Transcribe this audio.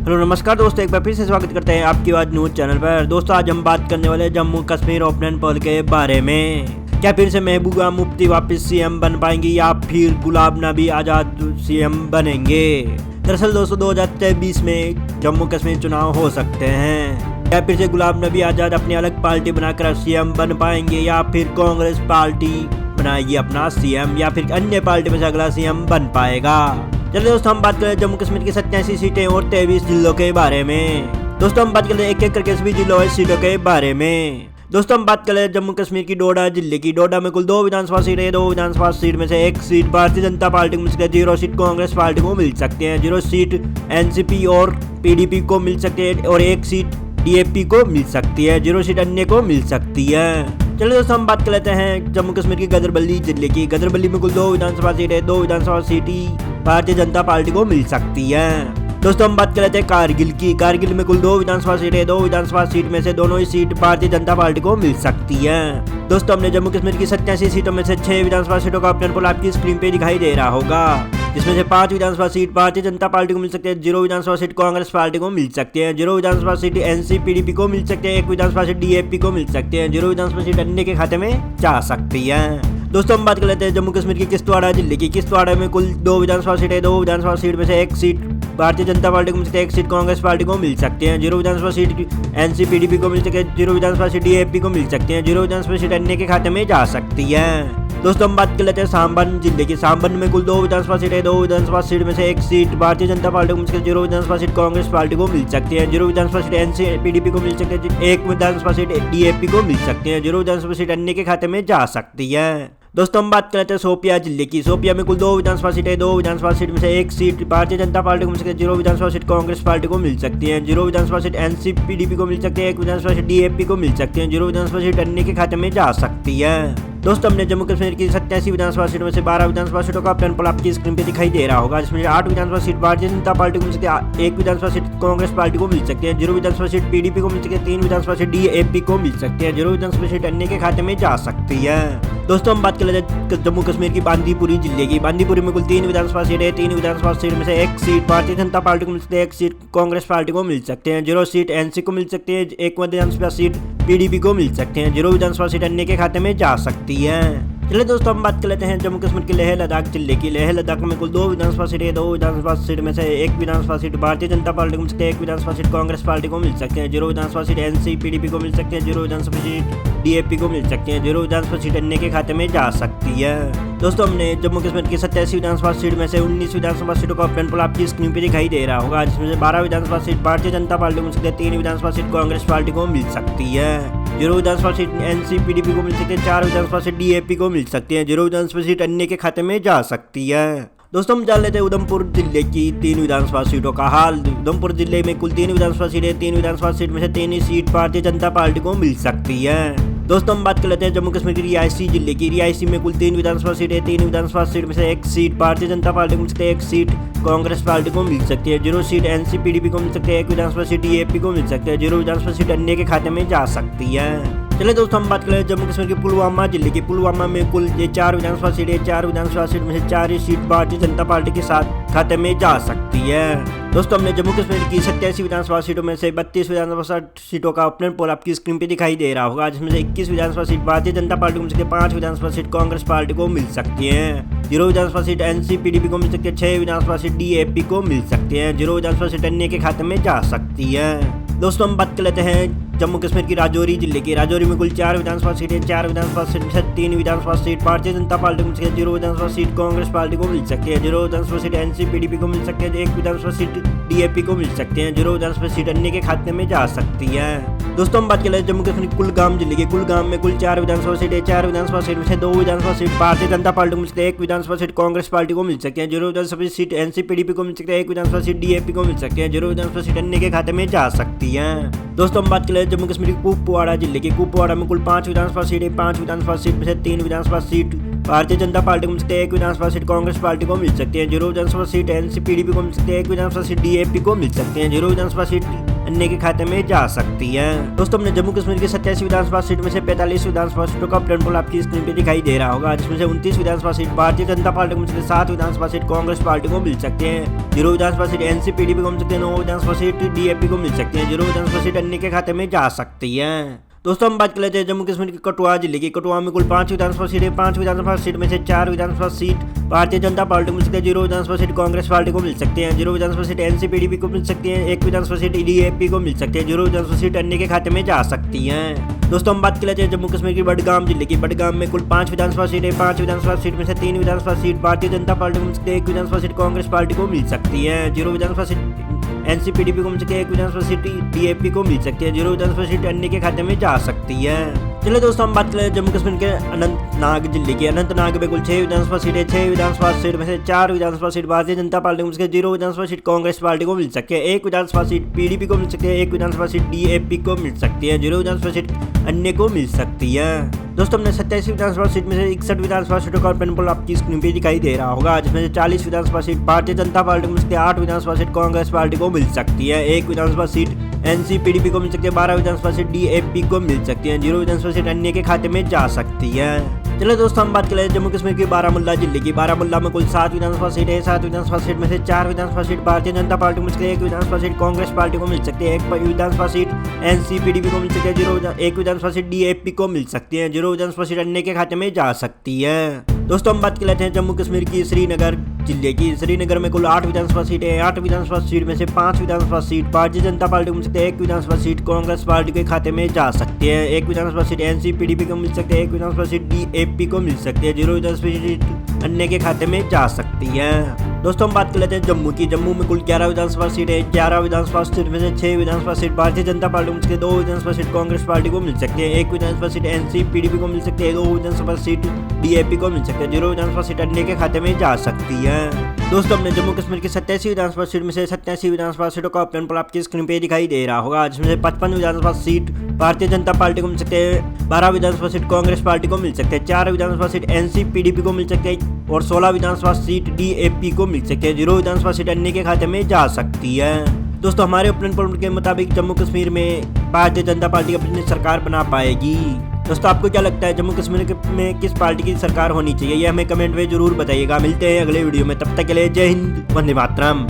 Hello नमस्कार दोस्तों, एक बार फिर से स्वागत करते हैं आपकी आवाज न्यूज चैनल पर। दोस्तों आज हम बात करने वाले जम्मू कश्मीर ओपिनियन पोल के बारे में। क्या फिर से महबूबा मुफ्ती वापस सीएम बन पाएंगी या फिर गुलाम नबी आजाद सीएम बनेंगे? दरअसल दोस्तों 2023 में जम्मू कश्मीर चुनाव हो सकते हैं। क्या फिर से गुलाम नबी आजाद अपनी अलग पार्टी बनाकर सीएम बन पाएंगे या फिर कांग्रेस पार्टी बनाएगी अपना सीएम या फिर अन्य पार्टी में से अगला सीएम बन पाएगा? चलिए दोस्तों हम बात करें जम्मू कश्मीर की 87 सीटें और 23 जिलों के बारे में। दोस्तों हम बात करें एक एक करके सभी जिलों और सीटों के बारे में। दोस्तों हम बात करें जम्मू कश्मीर की डोडा जिले की। डोडा में कुल 2 विधानसभा सीटें। 2 विधानसभा सीट में से 1 सीट भारतीय जनता पार्टी को मिल सकती है, 0 सीट कांग्रेस पार्टी को मिल सकती है, 0 सीट एनसीपी और पीडीपी को मिल सकती है और 1 सीट डीएपी को मिल सकती है, 0 सीट अन्य को मिल सकती है। चलिए दोस्तों हम बात कर लेते हैं जम्मू कश्मीर की गदरबल्ली जिले की। गदरबल्ली में कुल 2 विधानसभा सीटें। 2 विधानसभा सीटें भारतीय जनता पार्टी को मिल सकती है। दोस्तों हम बात कर लेते हैं कारगिल की। कारगिल में कुल 2 विधानसभा सीटें। 2 विधानसभा सीट में से दोनों ही सीट भारतीय जनता पार्टी को मिल सकती है। दोस्तों हमने जम्मू कश्मीर की 87 सीटों में से 6 विधानसभा सीटों का ओपिनियन पोल आपकी स्क्रीन पे दिखाई दे रहा होगा, जिसमें से 5 विधानसभा सीट भारतीय जनता पार्टी को मिल सकती है, 0 विधानसभा सीट कांग्रेस पार्टी को मिल सकती है, 0 विधानसभा सीट एनसीपीडीपी को मिल सकती है, 1 विधानसभा सीट डीएपी को मिल सकती है, 0 विधानसभा सीट अन्य के खाते में जा सकती है। दोस्तों हम बात कर लेते हैं जम्मू कश्मीर की किश्तवाड़ा जिले की। किश्तवाड़ा में कुल 2 विधानसभा सीटें। 2 विधानसभा सीट में से 1 सीट भारतीय जनता पार्टी को मिल सकती है, 1 सीट कांग्रेस पार्टी को मिल सकती है, 0 विधानसभा सीट एनसीपीडीपी को मिल सकती है, 0 विधानसभा सीट डीएपी को मिल सकती है, 0 विधानसभा सीट अन्य के खाते में जा सकती है। दोस्तों हम बात कर लेते हैं सांबन जिले की। सांबन में कुल 2 विधानसभा सीटें। 2 विधानसभा सीट में से 1 सीट भारतीय जनता पार्टी को मिल सकती है, 0 विधानसभा सीट कांग्रेस पार्टी को मिल सकती है, 0 विधानसभा सीट एनसीपीडीपी को मिल सकती है, 1 विधानसभा सीट डीएपी को मिल सकती है, 0 विधानसभा सीट अन्य के खाते में जा सकती है। दोस्तों हम बात करते हैं शोपिया जिले की। शोपिया में कुल 2 विधानसभा सीटें। 2 विधानसभा सीट में से 1 सीट भारतीय जनता पार्टी को मिल सकती है, 0 विधानसभा सीट कांग्रेस पार्टी को मिल सकती है, 0 विधानसभा सीट एनसीपीडीपी को मिल सकती है, 1 विधानसभा सीट डीएपी को मिल सकती है, 0 विधानसभा सीट अन्य के खाते में जा सकती है। दोस्तों हमने जम्मू कश्मीर की 87 विधानसभा सीटों में से 12 विधानसभा सीटों का ओपिनियन पोल आपकी स्क्रीन पे दिखाई दे रहा होगा, जिसमें 8 विधानसभा सीट भारतीय जनता पार्टी को मिल सकती है, 1 विधानसभा सीट कांग्रेस पार्टी को मिल सकती है, 0 विधानसभा सीट पीडीपी को मिल सकती है, 3 विधानसभा सीट डीएपी को मिल सकती है, 0 विधानसभा सीट अन्य के खाते में जा सकती है। दोस्तों हम बात कर लेते हैं जम्मू कश्मीर की बांदीपुरी जिले की। बांदीपुरी में कुल 3 विधानसभा सीटें। 3 विधानसभा सीट में से 1 सीट भारतीय जनता पार्टी को मिल सकती है, 1 सीट कांग्रेस पार्टी को मिल सकते हैं, 0 सीट एनसी को मिल सकती है, 1 विधानसभा सीट पीडीपी को मिल सकते हैं, 0 विधानसभा सीट अन्य के खाते में जा सकती है। चलिए दोस्तों हम बात कर लेते हैं जम्मू कश्मीर के लेह लद्दाख जिले की। लेह लद्दाख में कुल 2 विधानसभा सीटें। 2 विधानसभा सीट में से 1 विधानसभा सीट भारतीय जनता पार्टी को मिल सकती है, 1 विधानसभा सीट कांग्रेस पार्टी को मिल सकते हैं, 0 विधानसभा सीट एनसीपीडीपी को मिल सकती है, 0 विधानसभा सीट डीएपी को मिल सकती है, 0 विधानसभा सीट अन्य के खाते में जा सकती है। दोस्तों हमने जम्मू कश्मीर की 87 विधानसभा सीट में से 19 विधानसभा सीटों का ओपिनियन पोल आपकी स्क्रीन पे दिखाई दे रहा होगा, जिसमें से 12 विधानसभा सीट भारतीय जनता पार्टी को मिल सकती है, 3 विधानसभा सीट कांग्रेस पार्टी को मिल सकती है, 0 विधानसभा सीट एनसीपीडीपी को मिल सकती है, 4 विधानसभा सीट डीएपी को मिल सकती है, 0 विधानसभा सीट अन्य के खाते में जा सकती है। दोस्तों हम जान लेते हैं उधमपुर जिले की 3 विधानसभा सीटों का हाल। उधमपुर जिले में कुल 3 विधानसभा सीटें। 3 विधानसभा सीट में से 3 ही सीट भारतीय जनता पार्टी को मिल सकती है। दोस्तों हम बात कर लेते हैं जम्मू कश्मीर की रियासी जिले की। रियासी में कुल 3 विधानसभा सीटें। 3 विधानसभा सीट में से 1 सीट भारतीय जनता पार्टी को मिल सकती है, 1 सीट कांग्रेस पार्टी को मिल सकती है, 0 सीट एनसीपीडीपी को मिल सकती है, 1 विधानसभा सीट डीएपी को मिल सकती है, 0 विधानसभा सीट अन्य के खाते में जा सकती है। चलिए दोस्तों हम बात करें जम्मू कश्मीर के पुलवामा जिले की। पुलवामा में कुल 4 विधानसभा सीटें। 4 विधानसभा सीट में से 4 ही सीट भारतीय जनता पार्टी के साथ खाते में जा सकती है। दोस्तों हमने जम्मू कश्मीर की 87 विधानसभा सीटों में से 32 विधानसभा सीटों का ओपिनियन पोल आपकी स्क्रीन पे दिखाई दे रहा होगा, जिसमें से 21 विधानसभा सीट भारतीय जनता पार्टी को मिल सकती है, 5 विधानसभा सीट कांग्रेस पार्टी को मिल सकती है, 0 विधानसभा सीट एनसीपीडीपी को मिल सकती है, 6 विधानसभा सीट डीएपी को मिल सकती है, 0 विधानसभा सीट अन्य के खाते में जा सकती है। दोस्तों हम बात कर लेते हैं जम्मू कश्मीर की राजौरी जिले की। राजौरी में कुल 4 विधानसभा सीटें। 4 विधानसभा सीट में से 3 विधानसभा सीट भारतीय जनता पार्टी को मिल सकती है, 0 विधानसभा सीट कांग्रेस पार्टी को मिल सकती है, 0 विधानसभा सीट एनसीपीडीपी को मिल सकती है, 1 विधानसभा सीट डीएपी को मिल सकते हैं, 0 विधानसभा सीट अन्य के खाते में जा सकती है। दोस्तों हम बात कर लेते हैं जम्मू कश्मीर की कुलगाम जिले की। कुलगाम में कुल 4 विधानसभा सीटें। 4 विधानसभा सीट में से 2 विधानसभा सीट भारतीय जनता पार्टी को मिल सकती है, 1 विधानसभा सीट कांग्रेस पार्टी को मिल सकती है, 0 विधानसभा सीट एनसीपीडीपी को मिल सकती है, 1 विधानसभा सीट डीएपी को मिल सकती है, 0 विधानसभा सीट अन्य के खाते में जा सकती है। दोस्तों हम बात कर लेते हैं जम्मू कश्मीर की कुपवाड़ा जिले की। कुपवाड़ा में कुल 5 विधानसभा सीटें। 5 विधानसभा सीट में से 3 विधानसभा सीट भारतीय जनता पार्टी को मिल सकती है, 1 विधानसभा सीट कांग्रेस पार्टी को मिल सकती है, 0 विधानसभा सीट एनसीपीडीपी को मिल सकती है, 1 विधानसभा सीट डीएपी को मिल सकती है, 0 विधानसभा सीट अन्य के खाते में जा सकती है। दोस्तों हमने जम्मू कश्मीर की 87 विधानसभा सीट में से 45 विधानसभा सीटों का ऑप्टेन पोल आपकी स्क्रीन पे दिखाई दे रहा होगा, जिसमें से 29 विधानसभा सीट भारतीय जनता पार्टी को मिल सकती है, 7 विधानसभा सीट कांग्रेस पार्टी को मिल सकते हैं, 0 विधानसभा सीट एनसीपीडीपी को मिल सकते हैं, 9 विधानसभा सीट डीएपी को मिल सकती है, 0 विधानसभा सीट अन्य के खाते में जा सकती है। दोस्तों हम बात कर लेते हैं जम्मू कश्मीर के कठुआ जिले की। कठुआ में कुल 5 विधानसभा सीट है, 5 विधानसभा सीट में से 4 विधानसभा सीट भारतीय जनता पार्टी को मिल सकती है, 0 विधानसभा सीट कांग्रेस पार्टी को मिल सकती है, 0 विधानसभा सीट एनसीपीडीपी को मिल सकती है, 1 विधानसभा सीट डीएपी को मिल सकती है, 0 विधानसभा सीट अन्य के खाते में जा सकती है। दोस्तों हम बात कर लेते हैं जम्मू कश्मीर की बडगाम जिले की। बडगाम में कुल 5 विधानसभा सीट है, 5 विधानसभा सीट में से 3 विधानसभा सीट भारतीय जनता पार्टी को मिल सकती है, 1 विधानसभा सीट कांग्रेस पार्टी को मिल सकती है, 0 विधानसभा सीट एनसीपीडीपी को मिल सकती है, 1 विधानसभा सीट डीएपी को मिल सकती है, 0 विधानसभा सीट अन्य के खाते में जा सकती है। चलिए दोस्तों हम बात करें जम्मू कश्मीर के अनंतनाग जिले की। अनंतनाग में कुल 6 विधानसभा सीट है, 6 विधानसभा सीट में से 4 विधानसभा सीट भारतीय जनता पार्टी को मिल सकती है, 0 विधानसभा सीट कांग्रेस पार्टी को मिल सकती है, 1 विधानसभा सीट पीडीपी को मिल सकती है, 1 विधानसभा सीट डीएपी को मिल सकती है, 0 विधानसभा सीट अन्य को मिल सकती है। दोस्तों हमने 87 विधानसभा सीट में से 61 विधानसभा सीटों का ऑप्टेन पोल आपकी स्क्रीन पे दिखाई दे रहा होगा, जिसमें से 40 विधानसभा सीट भारतीय जनता पार्टी को मिल सकती है, 8 विधानसभा सीट कांग्रेस पार्टी को मिल सकती है, 1 विधानसभा सीट एनसीपीडीपी को मिल सकती है, 12 विधानसभा सीट डीएपी को मिल सकती है, 0 विधानसभा सीट अन्य के खाते में जा सकती है। चलिए दोस्तों हम बात करें जम्मू कश्मीर की बारामुल्ला जिले की। बारामुल्ला में कुल 7 विधानसभा सीट है, 7 विधानसभा सीट में से 4 विधानसभा सीट भारतीय जनता पार्टी को मिल सकती है, 1 विधानसभा सीट कांग्रेस पार्टी को मिल सकती है, 1 विधानसभा सीट एनसीपीडीपी को मिल सकती है, 1 विधानसभा सीट डीएपी को मिल सकती है, 0 विधानसभा सीट अन्य के खाते में जा सकती है। दोस्तों हम बात कर लेते हैं जम्मू कश्मीर की श्रीनगर जिले की। श्रीनगर में कुल 8 विधानसभा सीट है, 8 विधानसभा सीट में से 5 विधानसभा सीट भारतीय जनता पार्टी को मिल सकती है, 1 विधानसभा सीट कांग्रेस पार्टी के खाते में जा सकती है, 1 विधानसभा सीट एनसीपीडीपी को मिल सकती है, 1 विधानसभा सीट डीएपी को मिल सकती है, 0 विधानसभा सीट अन्य के खाते में जा सकती है। दोस्तों हम बात कर लेते हैं जम्मू की। जम्मू में कुल 11 विधानसभा सीट है, 11 विधानसभा सीट में से 6 विधानसभा सीट भारतीय जनता पार्टी को मिल सकती है, 2 विधानसभा सीट कांग्रेस पार्टी को मिल सकती है, 1 विधानसभा सीट एनसीपीडीपी को मिल सकती है, 2 विधानसभा सीट डीएपी को मिल सकती है, 0 विधानसभा सीट अन्य के खाते में जा सकती है। दोस्तों हमने जम्मू कश्मीर की 87 विधानसभा सीट में से 87 विधानसभा सीटों का ऑप्टेन पोल आपकी स्क्रीन पे दिखाई दे रहा होगा, जिसमें से 55 विधानसभा सीट भारतीय जनता पार्टी को मिल सकते हैं, 12 विधानसभा सीट कांग्रेस पार्टी को मिल सकते हैं, 4 विधानसभा सीट एनसीपीडीपी को मिल सकते हैं और 16 विधानसभा सीट डीएपी को मिल सकते हैं, 0 विधानसभा सीट अन्य के खाते में जा सकती है। दोस्तों हमारे ऑप्टेन पोल के मुताबिक जम्मू कश्मीर में भारतीय जनता पार्टी अपनी सरकार बना पाएगी। दोस्तों आपको क्या लगता है जम्मू कश्मीर में किस पार्टी की सरकार होनी चाहिए, ये हमें कमेंट में जरूर बताइएगा। मिलते हैं अगले वीडियो में, तब तक के लिए जय हिंद, वंदे मातरम।